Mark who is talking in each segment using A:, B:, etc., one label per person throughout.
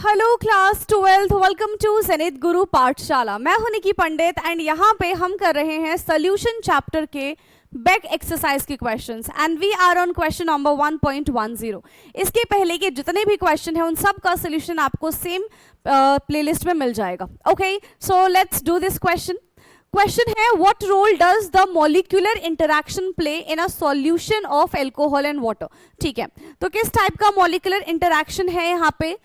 A: Hello class 12th, welcome to Sanit Guru Pathshala. मैं हूं निकी पंडित and यहाँ पे हम कर रहे हैं सोल्यूशन चैप्टर के बैक एक्सरसाइज के questions and we are on question number 1.10। इसके पहले के जितने भी क्वेश्चन हैं उन सब का सोल्यूशन आपको सेम प्लेलिस्ट में मिल जाएगा। Okay, so let's do this question. Question है, what role does the molecular interaction play in a solution of alcohol and water. ठीक है, तो किस टाइप का मॉलिक्यूलर इंटरैक्शन है यहाँ पे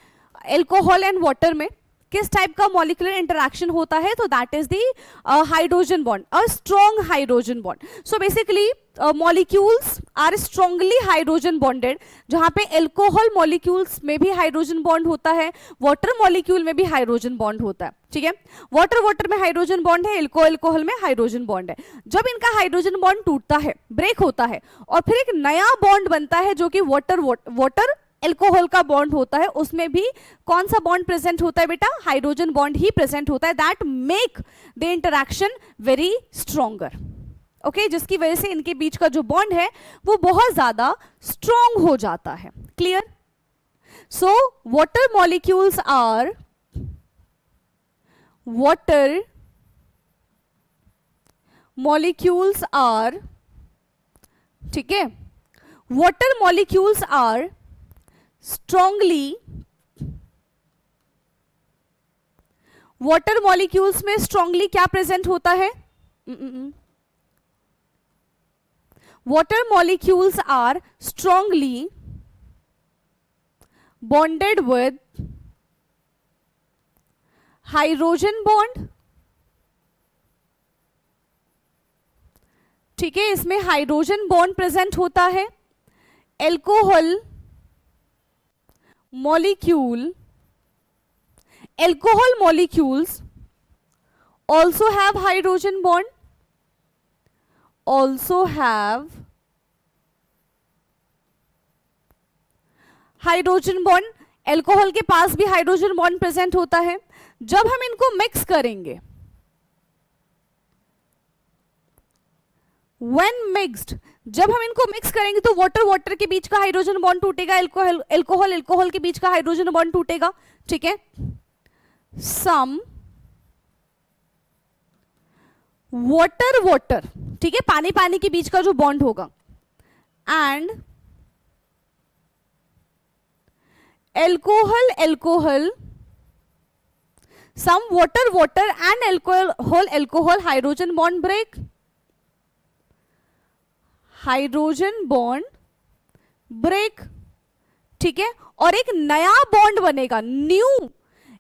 A: एल्कोहल एंड वाटर में, किस टाइप का मॉलिक्यूलर इंटरैक्शन होता है? तो that is the hydrogen bond, a strong hydrogen bond. So basically molecules are strongly hydrogen bonded, जहां पे एल्कोहल मॉलिक्यूल्स में भी हाइड्रोजन बॉन्ड होता है, वाटर मॉलिक्यूल में भी हाइड्रोजन बॉन्ड होता है। ठीक है, वाटर में हाइड्रोजन बॉन्ड है, एल्कोहल में हाइड्रोजन बॉन्ड है। जब इनका हाइड्रोजन बॉन्ड टूटता है, ब्रेक होता है और फिर एक नया बॉन्ड बनता है जो कि वाटर एल्कोहल का बॉन्ड होता है, उसमें भी कौन सा बॉन्ड प्रेजेंट होता है बेटा? हाइड्रोजन बॉन्ड ही प्रेजेंट होता है। That make the interaction very stronger. Okay, जिसकी वजह से इनके बीच का जो बॉन्ड है वो बहुत ज्यादा स्ट्रॉन्ग हो जाता है। Clear? So water molecules are ठीक है, water molecules are strongly, water molecules में स्ट्रॉन्गली क्या प्रेजेंट होता है? Water molecules are strongly bonded with hydrogen bond. ठीक है, इसमें हाइड्रोजन बॉन्ड प्रेजेंट होता है। Alcohol molecules also have hydrogen bond, alcohol के पास भी हाइड्रोजन बॉन्ड प्रेजेंट होता है। जब हम इनको मिक्स करेंगे, जब हम इनको मिक्स करेंगे तो वाटर के बीच का हाइड्रोजन बॉन्ड टूटेगा, एल्कोहल के बीच का हाइड्रोजन बॉन्ड टूटेगा। ठीक है, सम वाटर, ठीक है, पानी के बीच का जो बॉन्ड होगा, and alcohol, some water and alcohol hydrogen bond break, hydrogen bond break. ठीक है, और एक नया बॉन्ड बनेगा, new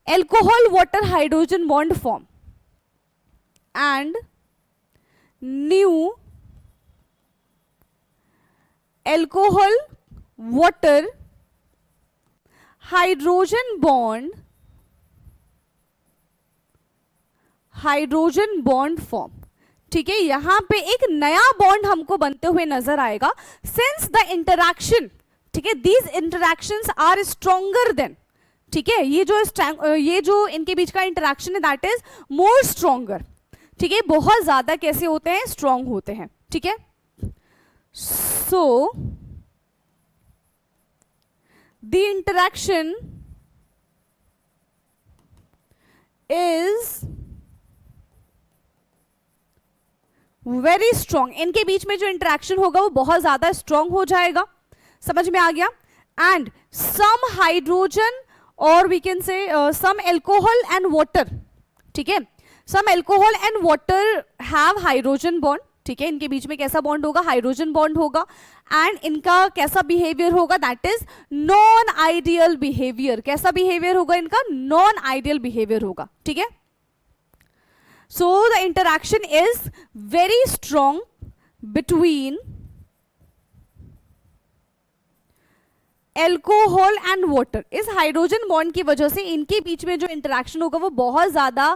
A: alcohol water hydrogen bond form, and new alcohol water hydrogen bond form. ठीक है, यहां पे एक नया बॉन्ड हमको बनते हुए नजर आएगा। सिंस द इंटरैक्शन, ठीक है, these interactions are stronger than, ठीक है, ये जो इनके बीच का इंटरैक्शन है दैट इज मोर स्ट्रॉन्गर। ठीक है, बहुत ज्यादा कैसे होते हैं? स्ट्रॉन्ग होते हैं। ठीक है, so the interaction is very strong. इनके बीच में जो इंटरैक्शन होगा वो बहुत ज्यादा स्ट्रॉन्ग हो जाएगा। समझ में आ गया? एंड सम हाइड्रोजन और we can say some alcohol and water, ठीक है, some alcohol and water have hydrogen bond. ठीक है, इनके बीच में कैसा बॉन्ड होगा? हाइड्रोजन बॉन्ड होगा। एंड इनका कैसा बिहेवियर होगा? That is non ideal behaviour. कैसा बिहेवियर होगा इनका? नॉन आइडियल बिहेवियर होगा। ठीक है, so the interaction is very strong between alcohol and water। इस हाइड्रोजन बॉन्ड की वजह से इनके बीच में जो इंटरैक्शन होगा वो बहुत ज्यादा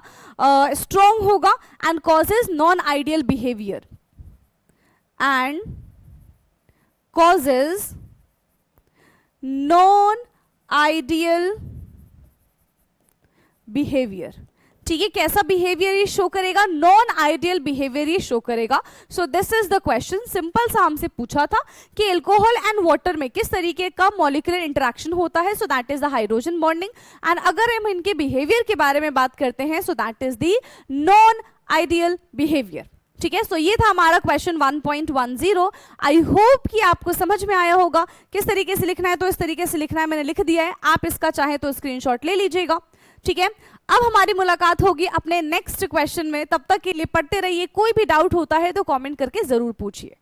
A: स्ट्रॉन्ग होगा and causes non ideal behaviour, and causes non ideal behaviour. ठीक है, कैसा बिहेवियर ये शो करेगा, नॉन आइडियल बिहेवियर ये शो करेगा। So this is the question, simple सा हमसे पूछा था कि एल्कोहल एंड वाटर में किस तरीके का मॉलिक्यूलर इंटरेक्शन होता है, so that is the hydrogen bonding. And अगर हम इनके बिहेवियर के बारे में बात करते हैं, so that is the non ideal behaviour. ठीक है, सो ये था हमारा क्वेश्चन 1.10। आई होप कि आपको समझ में आया होगा किस तरीके से लिखना है, तो इस तरीके से लिखना है, मैंने लिख दिया है, आप इसका चाहे तो स्क्रीनशॉट ले लीजिएगा। ठीक है, अब हमारी मुलाकात होगी अपने नेक्स्ट क्वेश्चन में, तब तक के लिए पढ़ते रहिए, कोई भी डाउट होता है तो कमेंट करके जरूर पूछिए।